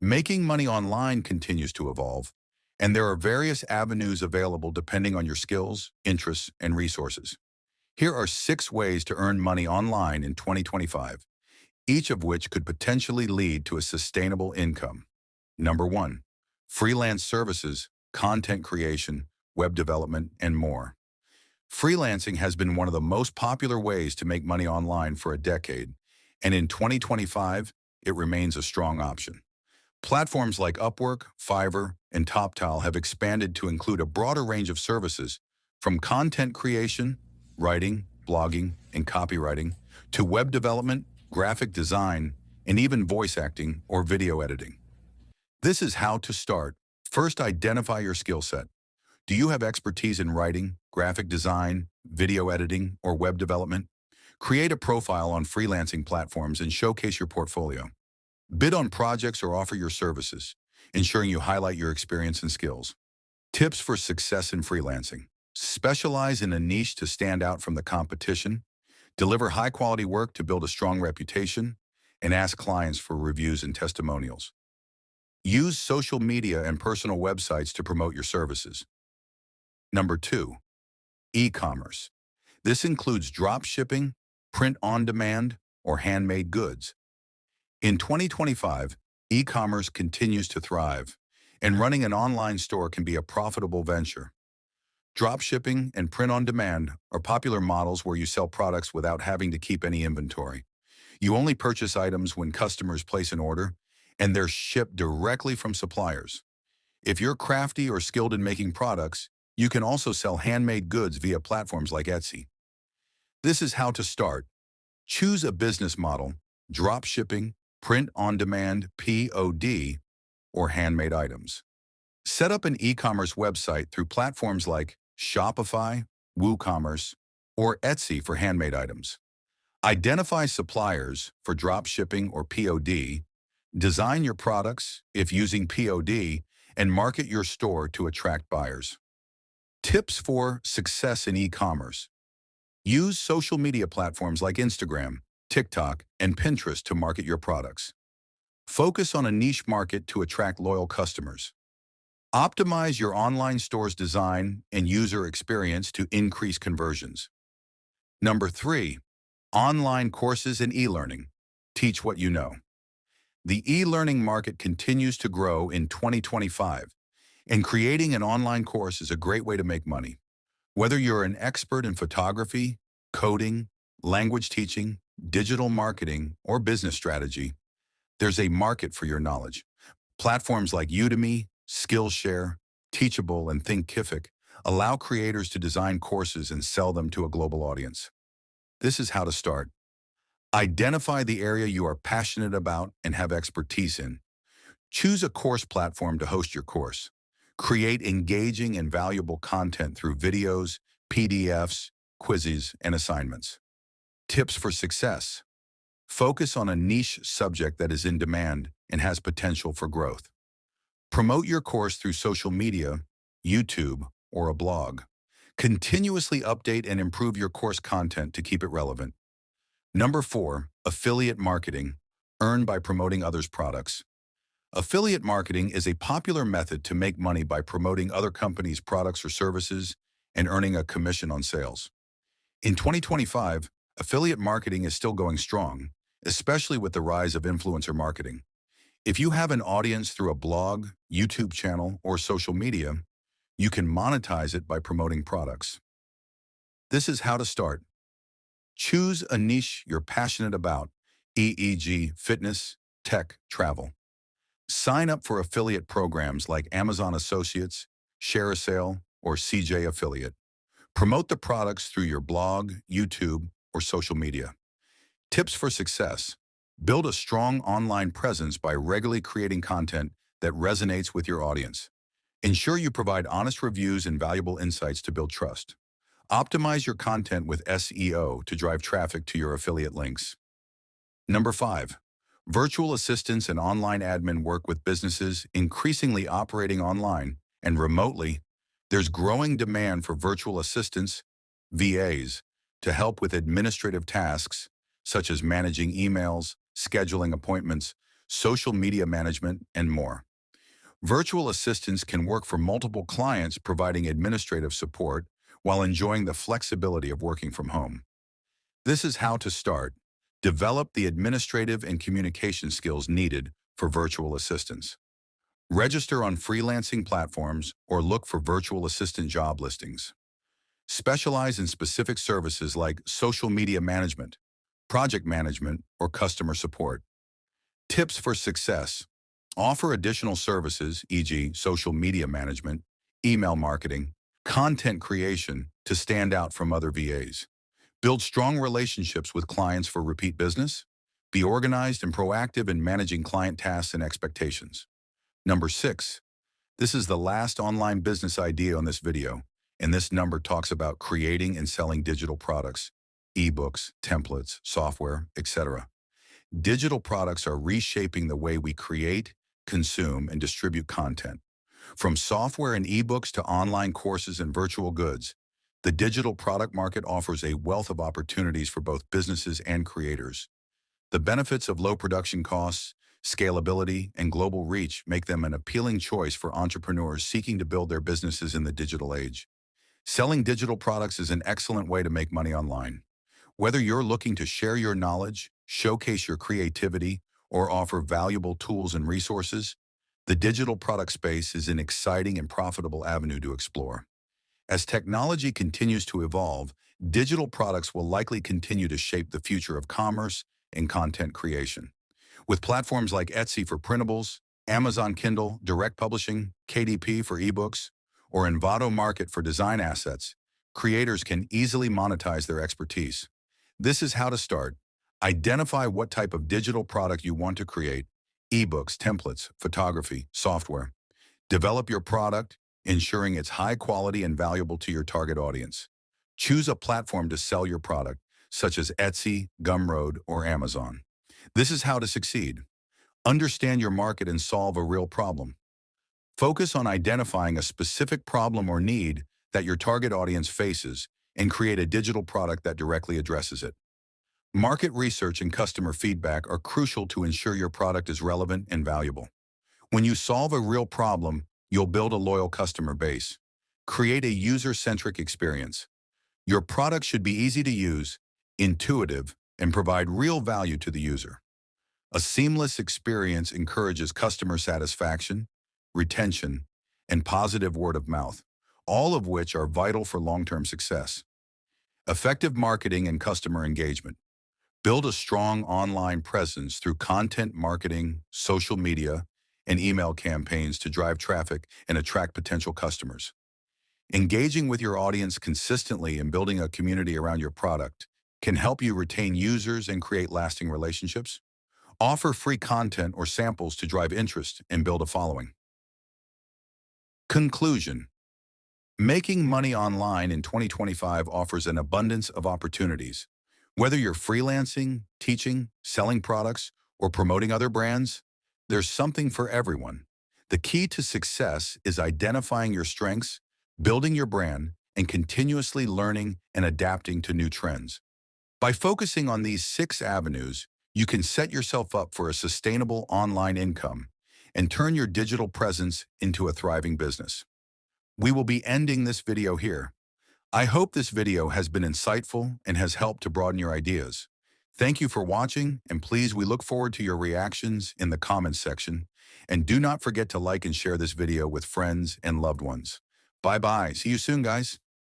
Making money online continues to evolve, and there are various avenues available depending on your skills, interests, and resources. Here are 6 ways to earn money online in 2025, each of which could potentially lead to a sustainable income. Number 1, freelance services, content creation, web development, and more. Freelancing has been one of the most popular ways to make money online for a decade, and in 2025, it remains a strong option. Platforms like Upwork, Fiverr, and TopTal have expanded to include a broader range of services, from content creation, writing, blogging, and copywriting, to web development, graphic design, and even voice acting or video editing. This is how to start. First, identify your skill set. Do you have expertise in writing, graphic design, video editing, or web development? Create a profile on freelancing platforms and showcase your portfolio. Bid on projects or offer your services, ensuring you highlight your experience and skills. Tips for success in freelancing. Specialize in a niche to stand out from the competition. Deliver high-quality work to build a strong reputation. And ask clients for reviews and testimonials. Use social media and personal websites to promote your services. Number 2, e-commerce. This includes drop shipping, print on demand, or handmade goods. In 2025, e-commerce continues to thrive, and running an online store can be a profitable venture. Dropshipping and print on demand are popular models where you sell products without having to keep any inventory. You only purchase items when customers place an order, and they're shipped directly from suppliers. If you're crafty or skilled in making products, you can also sell handmade goods via platforms like Etsy. This is how to start. Choose a business model: drop shipping, print on demand, POD, or handmade items. Set up an e-commerce website through platforms like Shopify, WooCommerce, or Etsy for handmade items. Identify suppliers for drop shipping or POD. Design your products, if using POD, and market your store to attract buyers. Tips for success in e-commerce. Use social media platforms like Instagram, TikTok, and Pinterest to market your products. Focus on a niche market to attract loyal customers. Optimize your online store's design and user experience to increase conversions. Number 3, online courses and e-learning. Teach what you know. The e-learning market continues to grow in 2025, and creating an online course is a great way to make money. Whether you're an expert in photography, coding, language teaching, digital marketing, or business strategy, there's a market for your knowledge. Platforms like Udemy, Skillshare, Teachable, and Thinkific allow creators to design courses and sell them to a global audience. This is how to start. Identify the area you are passionate about and have expertise in. Choose a course platform to host your course. Create engaging and valuable content through videos, PDFs, quizzes, and assignments. Tips for success. Focus on a niche subject that is in demand and has potential for growth. Promote your course through social media, YouTube, or a blog. Continuously update and improve your course content to keep it relevant. Number 4, affiliate marketing. Earn by promoting others' products. Affiliate marketing is a popular method to make money by promoting other companies' products or services and earning a commission on sales. In 2025, affiliate marketing is still going strong, especially with the rise of influencer marketing. If you have an audience through a blog, YouTube channel, or social media, you can monetize it by promoting products. This is how to start. Choose a niche you're passionate about, e.g. fitness, tech, travel. Sign up for affiliate programs like Amazon Associates, ShareASale, or CJ Affiliate. Promote the products through your blog, YouTube, or social media. Tips for success. Build a strong online presence by regularly creating content that resonates with your audience. Ensure you provide honest reviews and valuable insights to build trust. Optimize your content with SEO to drive traffic to your affiliate links. Number 5, virtual assistants and online admin work with businesses increasingly operating online and remotely. There's growing demand for virtual assistants, VAs, to help with administrative tasks such as managing emails, scheduling appointments, social media management, and more. Virtual assistants can work for multiple clients providing administrative support while enjoying the flexibility of working from home. This is how to start. Develop the administrative and communication skills needed for virtual assistants. Register on freelancing platforms or look for virtual assistant job listings. Specialize in specific services like social media management, project management, or customer support. Tips for success. Offer additional services, e.g. social media management, email marketing, content creation to stand out from other VAs. Build strong relationships with clients for repeat business. Be organized and proactive in managing client tasks and expectations. Number 6. This is the last online business idea on this video, and this number talks about creating and selling digital products, ebooks, templates, software, etc. Digital products are reshaping the way we create, consume, and distribute content. From software and ebooks to online courses and virtual goods, the digital product market offers a wealth of opportunities for both businesses and creators. The benefits of low production costs, scalability, and global reach make them an appealing choice for entrepreneurs seeking to build their businesses in the digital age. Selling digital products is an excellent way to make money online. Whether you're looking to share your knowledge, showcase your creativity, or offer valuable tools and resources, the digital product space is an exciting and profitable avenue to explore. As technology continues to evolve, digital products will likely continue to shape the future of commerce and content creation. With platforms like Etsy for printables, Amazon Kindle, direct publishing, KDP for ebooks, or Envato Market for design assets, creators can easily monetize their expertise. This is how to start. Identify what type of digital product you want to create: ebooks, templates, photography, software. Develop your product, ensuring it's high quality and valuable to your target audience. Choose a platform to sell your product, such as Etsy, Gumroad, or Amazon. This is how to succeed. Understand your market and solve a real problem. Focus on identifying a specific problem or need that your target audience faces and create a digital product that directly addresses it. Market research and customer feedback are crucial to ensure your product is relevant and valuable. When you solve a real problem, you'll build a loyal customer base. Create a user-centric experience. Your product should be easy to use, intuitive, and provide real value to the user. A seamless experience encourages customer satisfaction, retention, and positive word of mouth, all of which are vital for long-term success. Effective marketing and customer engagement. Build a strong online presence through content marketing, social media, and email campaigns to drive traffic and attract potential customers. Engaging with your audience consistently and building a community around your product can help you retain users and create lasting relationships. Offer free content or samples to drive interest and build a following. Conclusion. Making money online in 2025 offers an abundance of opportunities. Whether you're freelancing, teaching, selling products, or promoting other brands, there's something for everyone. The key to success is identifying your strengths, building your brand, and continuously learning and adapting to new trends. By focusing on these 6 avenues, you can set yourself up for a sustainable online income and turn your digital presence into a thriving business. We will be ending this video here. I hope this video has been insightful and has helped to broaden your ideas. Thank you for watching, and please, we look forward to your reactions in the comments section. And do not forget to like and share this video with friends and loved ones. Bye-bye. See you soon, guys.